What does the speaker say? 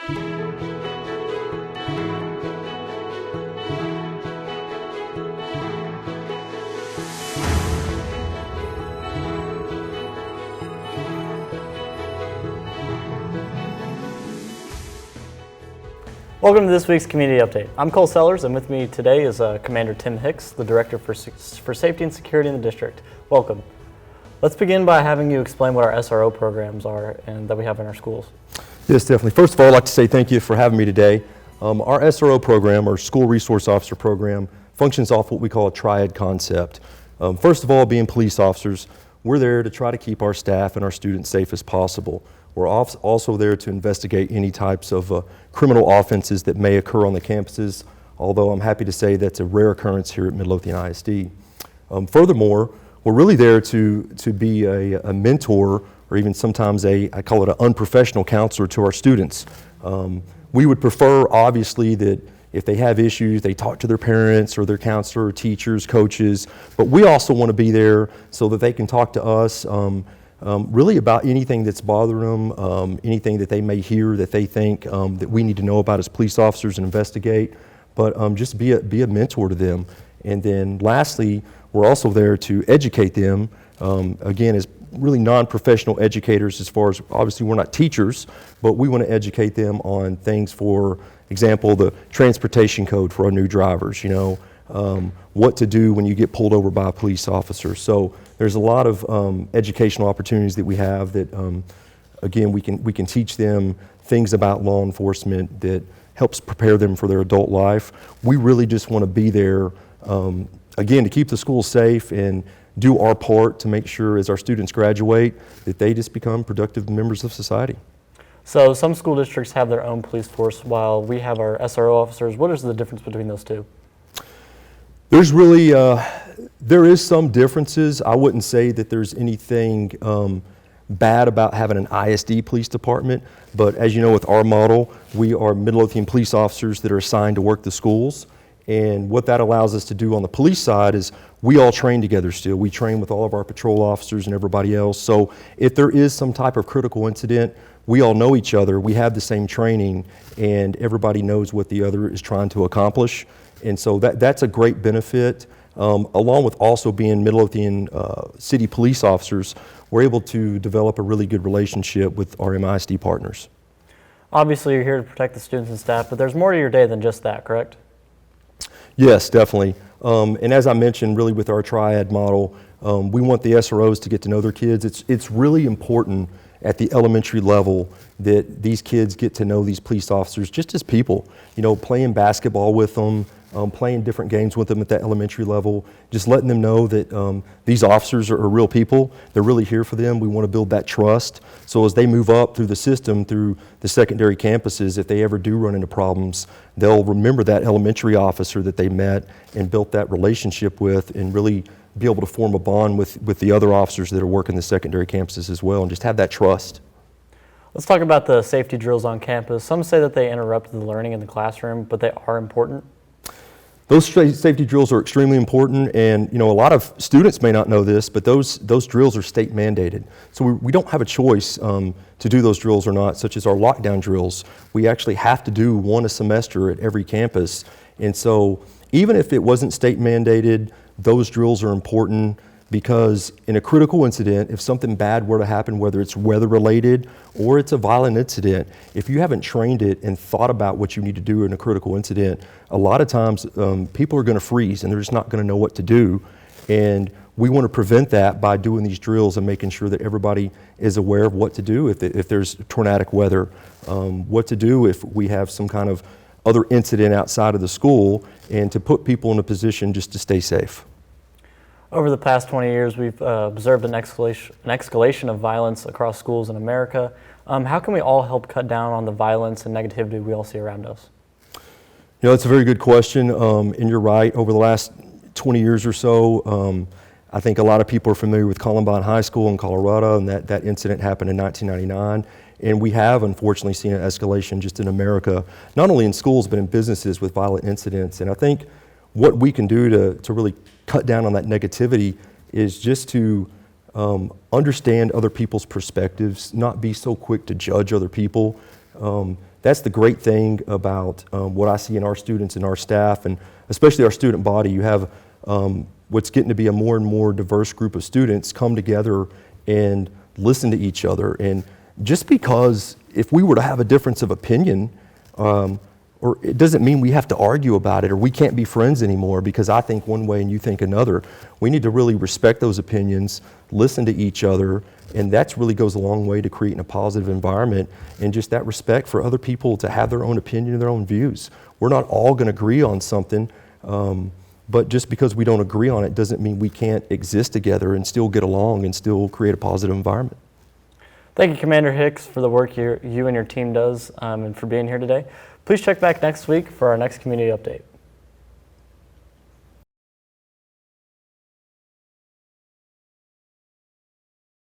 Welcome to this week's Community Update. I'm Cole Sellers, and with me today is Commander Tim Hicks, the Director for Safety and Security in the District. Welcome. Let's begin by having you explain what our SRO programs are and that we have in our schools. Yes, definitely. First of all, I'd like to say thank you for having me today. Our SRO program, or School Resource Officer Program, functions off what we call a triad concept. First of all, being police officers, we're there to try to keep our staff and our students safe as possible. We're also there to investigate any types of criminal offenses that may occur on the campuses, although I'm happy to say that's a rare occurrence here at Midlothian ISD. Furthermore, we're really there to be a mentor, or even sometimes I call it an unprofessional counselor to our students. We would prefer, obviously, that if they have issues, they talk to their parents or their counselor or teachers, coaches, but we also want to be there so that they can talk to us really about anything that's bothering them, anything that they may hear that they think that we need to know about as police officers and investigate, but just be a mentor to them. And then lastly, we're also there to educate them, again, as really non-professional educators, as far as, obviously we're not teachers, but we want to educate them on things, for example, the transportation code for our new drivers, what to do when you get pulled over by a police officer. So there's a lot of educational opportunities that we have that, again, we can teach them things about law enforcement that helps prepare them for their adult life. We really just want to be there, again, to keep the schools safe and do our part to make sure as our students graduate that they just become productive members of society. So some school districts have their own police force while we have our SRO officers. What is the difference between those two? There's really, there is some differences. I wouldn't say that there's anything bad about having an ISD police department, but as you know, with our model, we are Midlothian police officers that are assigned to work the schools. And what that allows us to do on the police side is we all train together still. We train with all of our patrol officers and everybody else. So if there is some type of critical incident, we all know each other, we have the same training, and everybody knows what the other is trying to accomplish. And so that's a great benefit. Along with also being Midlothian city police officers, we're able to develop a really good relationship with our MISD partners. Obviously, you're here to protect the students and staff, but there's more to your day than just that, correct? Yes, definitely. And as I mentioned, really with our triad model, we want the SROs to get to know their kids. It's really important at the elementary level that these kids get to know these police officers just as people, playing basketball with them, playing different games with them at that elementary level, just letting them know that these officers are real people. They're really here for them. We want to build that trust. So as they move up through the system, through the secondary campuses, if they ever do run into problems, they'll remember that elementary officer that they met and built that relationship with, and really be able to form a bond with the other officers that are working the secondary campuses as well, and just have that trust. Let's talk about the safety drills on campus. Some say that they interrupt the learning in the classroom, but they are important. Those safety drills are extremely important, and a lot of students may not know this, but those drills are state mandated. So we don't have a choice to do those drills or not, such as our lockdown drills. We actually have to do one a semester at every campus. And so even if it wasn't state mandated, those drills are important, because in a critical incident, if something bad were to happen, whether it's weather related or it's a violent incident, if you haven't trained it and thought about what you need to do in a critical incident, a lot of times people are going to freeze and they're just not going to know what to do. And we want to prevent that by doing these drills and making sure that everybody is aware of what to do if there's tornadic weather, what to do if we have some kind of other incident outside of the school, and to put people in a position just to stay safe. Over the past 20 years, we've observed an escalation of violence across schools in America. How can we all help cut down on the violence and negativity we all see around us? That's a very good question, and you're right. Over the last 20 years or so, I think a lot of people are familiar with Columbine High School in Colorado, and that incident happened in 1999. And we have, unfortunately, seen an escalation just in America, not only in schools, but in businesses with violent incidents. And I think what we can do to really cut down on that negativity is just to understand other people's perspectives, not be so quick to judge other people, that's the great thing about what I see in our students and our staff, and especially our student body. You have what's getting to be a more and more diverse group of students come together and listen to each other. And just because if we were to have a difference of opinion, or it doesn't mean we have to argue about it or we can't be friends anymore because I think one way and you think another. We need to really respect those opinions, listen to each other, and that really goes a long way to creating a positive environment and just that respect for other people to have their own opinion and their own views. We're not all going to agree on something, but just because we don't agree on it doesn't mean we can't exist together and still get along and still create a positive environment. Thank you, Commander Hicks, for the work you and your team does and for being here today. Please check back next week for our next community update.